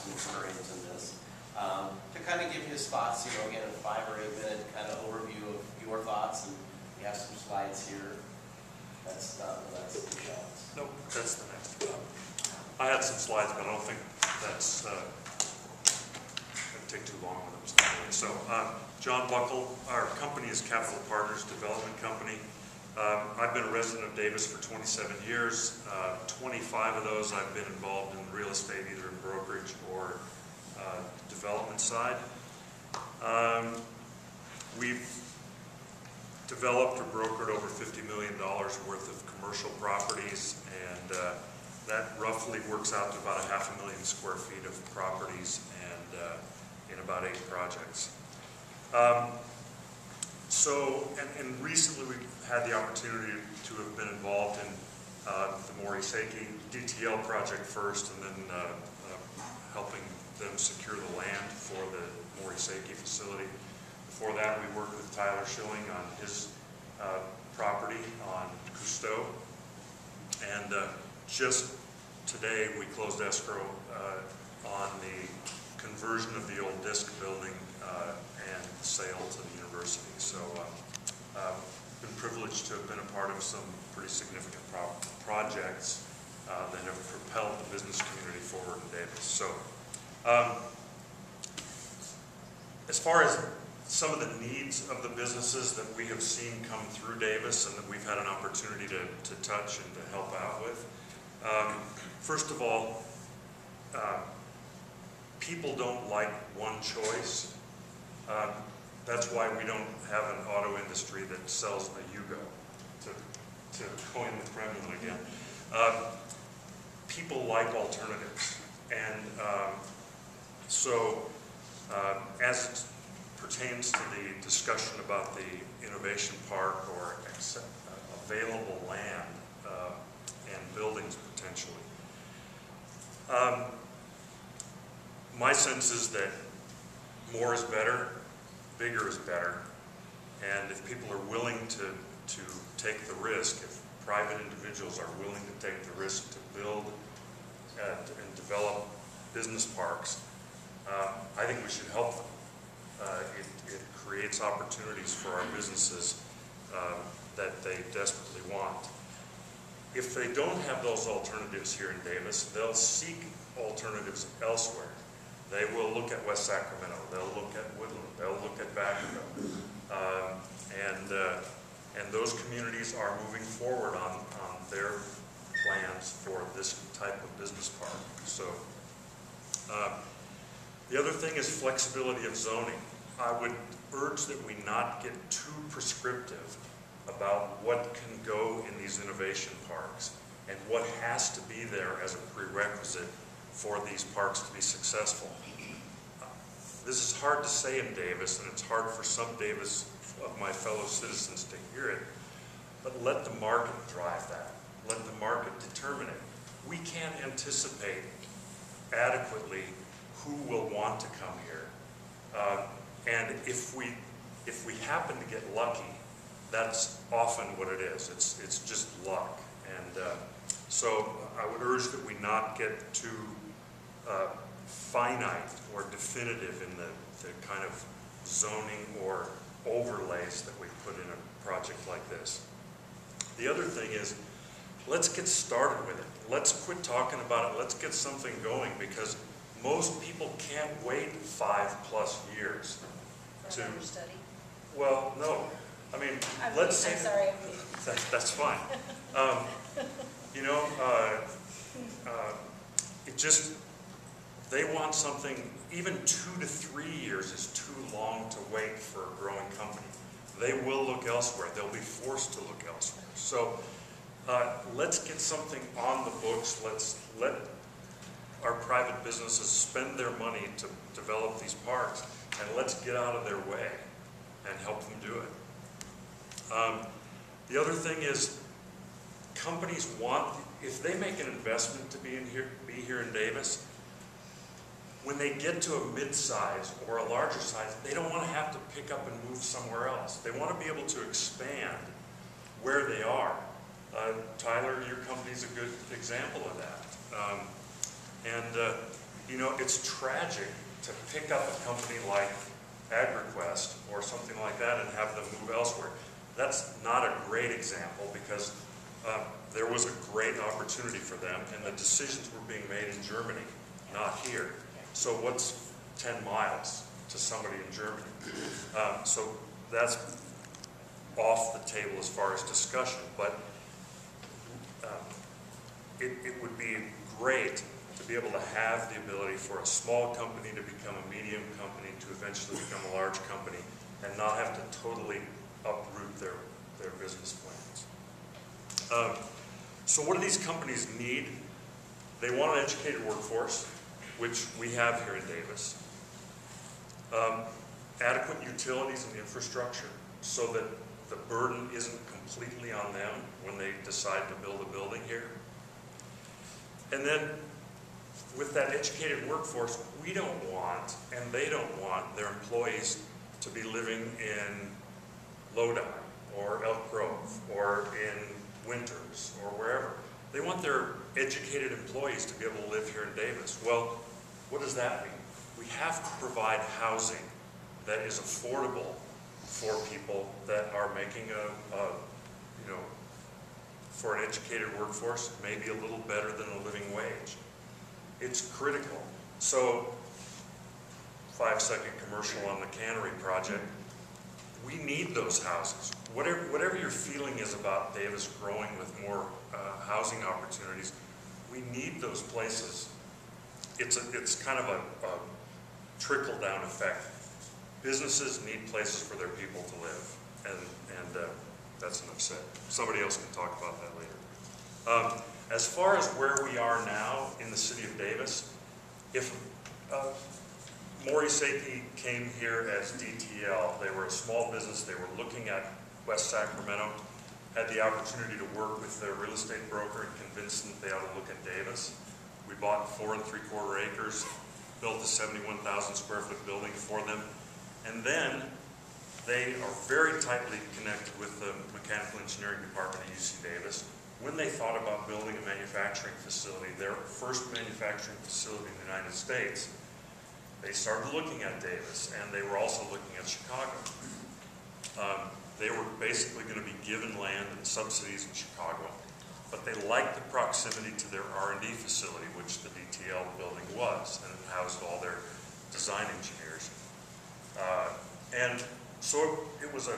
some experience in this. To kind of give his thoughts, again, a 5 or 8 minute kind of overview of your thoughts, and we have some slides here. That's Michelle's. Nope, that's the next. I had some slides, but I don't think that's it'd take too long with them. So, John Buckel, our company is Capital Partners Development Company. I've been a resident of Davis for 27 years. 25 of those I've been involved in real estate, either in brokerage or development side. We've developed or brokered over $50 million worth of commercial properties, and that roughly works out to about 500,000 square feet of properties and in about 8 projects. And recently we've had the opportunity to have been involved in the Morisaki DTL project first, and then helping them secure the land for the Morisaki facility. Before that, we worked with Tyler Schilling on his property on Cousteau. And just today, we closed escrow on the conversion of the old disc building and sale to the university. So been privileged to have been a part of some pretty significant projects that have propelled the business community forward in Davis. So as far as some of the needs of the businesses that we have seen come through Davis and that we've had an opportunity to touch and to help out with, first of all, people don't like one choice. That's why we don't have an auto industry that sells a Yugo, to coin the Kremlin again. People like alternatives, and so as it pertains to the discussion about the innovation park or available land and buildings potentially, my sense is that more is better, bigger is better, and if people are willing to take the risk, if private individuals are willing to take the risk to build and develop business parks, I think we should help them. It creates opportunities for our businesses that they desperately want. If they don't have those alternatives here in Davis, they'll seek alternatives elsewhere. They will look at West Sacramento, they'll look at Woodland, they'll look at Vacaville. And those communities are moving forward on their plans for this type of business park. So the other thing is flexibility of zoning. I would urge that we not get too prescriptive about what can go in these innovation parks and what has to be there as a prerequisite for these parks to be successful. This is hard to say in Davis, and it's hard for some Davis of my fellow citizens to hear it, but let the market drive that. Let the market determine it. We can't anticipate adequately who will want to come here. And if we happen to get lucky, that's often what it is. It's just luck. And so I would urge that we not get too finite or definitive in the kind of zoning or overlays that we put in a project like this. The other thing is, let's get started with it. Let's quit talking about it. Let's get something going, because most people can't wait 5+ years to study. Well, no. I mean, let's say I'm sorry. that's fine. It just, they want something. Even 2 to 3 years is too long to wait for a growing company. They will look elsewhere. They'll be forced to look elsewhere. So let's get something on the books. Let's let our private businesses spend their money to develop these parks, and let's get out of their way and help them do it. The other thing is, companies want, if they make an investment to be here in Davis, when they get to a mid-size or a larger size, they don't want to have to pick up and move somewhere else. They want to be able to expand where they are. Tyler, your company's a good example of that. you know, it's tragic to pick up a company like AgriQuest or something like that and have them move elsewhere. That's not a great example because there was a great opportunity for them, and the decisions were being made in Germany, not here. So what's 10 miles to somebody in Germany? So that's off the table as far as discussion, but it would be great to be able to have the ability for a small company to become a medium company to eventually become a large company and not have to totally uproot their business plans. So what do these companies need? They want an educated workforce, which we have here in Davis. Adequate utilities and infrastructure so that the burden isn't completely on them when they decide to build a building here. And then with that educated workforce, we don't want, and they don't want, their employees to be living in Lodi or Elk Grove or in Winters or wherever. They want their educated employees to be able to live here in Davis. Well, what does that mean? We have to provide housing that is affordable for people that are making you know, for an educated workforce, maybe a little better than a living wage. It's critical. So, 5-second commercial on the cannery project. We need those houses. Whatever your feeling is about Davis growing with more housing opportunities, we need those places. It's kind of a trickle-down effect. Businesses need places for their people to live, and that's enough said. Somebody else can talk about that later. As far as where we are now in the city of Davis, if Maury Seiki came here as DTL, they were a small business, they were looking at West Sacramento, had the opportunity to work with their real estate broker and convince them that they ought to look at Davis. We bought 4 3/4 acres, built a 71,000 square foot building for them, and then they are very tightly connected with the mechanical engineering department at UC Davis. When they thought about building a manufacturing facility, their first manufacturing facility in the United States, they started looking at Davis, and they were also looking at Chicago. They were basically going to be given land and subsidies in Chicago, but they liked the proximity to their R&D facility, which the DTL building was, and it housed all their design engineers. And so it was a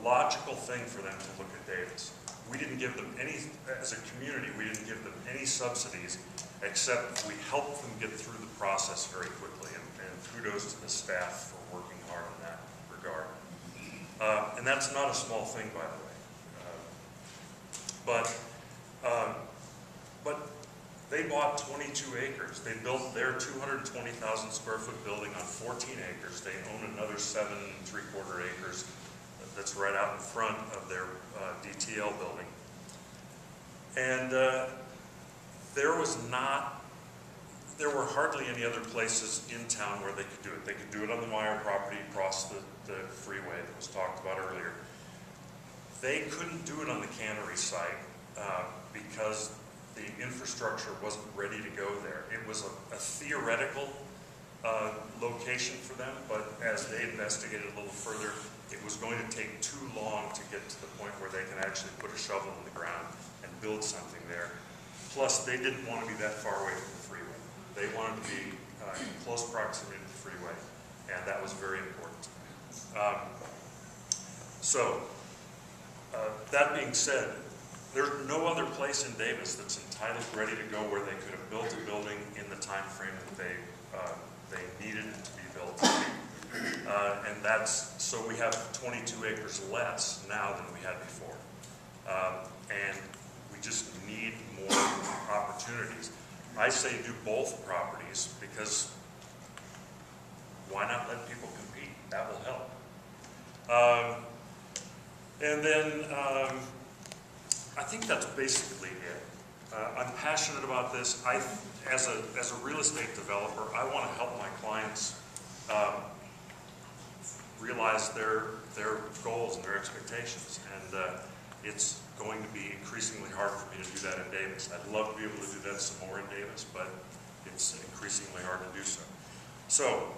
logical thing for them to look at Davis. We didn't give them any, as a community, we didn't give them any subsidies, except we helped them get through the process very quickly, and kudos to the staff for working hard in that regard. And that's not a small thing, by the way. But they bought 22 acres. They built their 220,000 square foot building on 14 acres. They own another 7 3/4 acres that's right out in front of their DTL building. And there were hardly any other places in town where they could do it. They could do it on the Meyer property across the freeway that was talked about earlier. They couldn't do it on the cannery site because the infrastructure wasn't ready to go there. It was a theoretical location for them, but as they investigated a little further, it was going to take too long to get to the point where they can actually put a shovel in the ground and build something there. Plus, they didn't want to be that far away from the freeway. They wanted to be in close proximity to the freeway, and that was very important. That being said, there's no other place in Davis that's entitled, ready to go, where they could have built a building in the time frame that they needed it to be built. And so we have 22 acres less now than we had before. And we just need more opportunities. I say do both properties because why not let people compete? That will help. And then I think that's basically it. I'm passionate about this. As a real estate developer, I want to help my clients realize their goals and their expectations. And it's going to be increasingly hard for me to do that in Davis. I'd love to be able to do that some more in Davis, but it's increasingly hard to do so. So,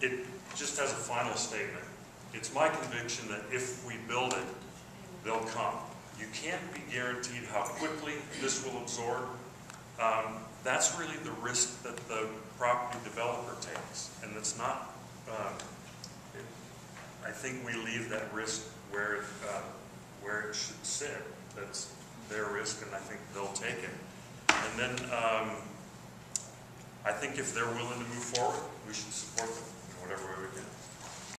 it just as a final statement, it's my conviction that if we build it, they'll come. You can't be guaranteed how quickly this will absorb. That's really the risk that the property developer takes, and it's not. I think we leave that risk where it should sit. That's their risk, and I think they'll take it. And then I think if they're willing to move forward, we should support them in whatever way we can.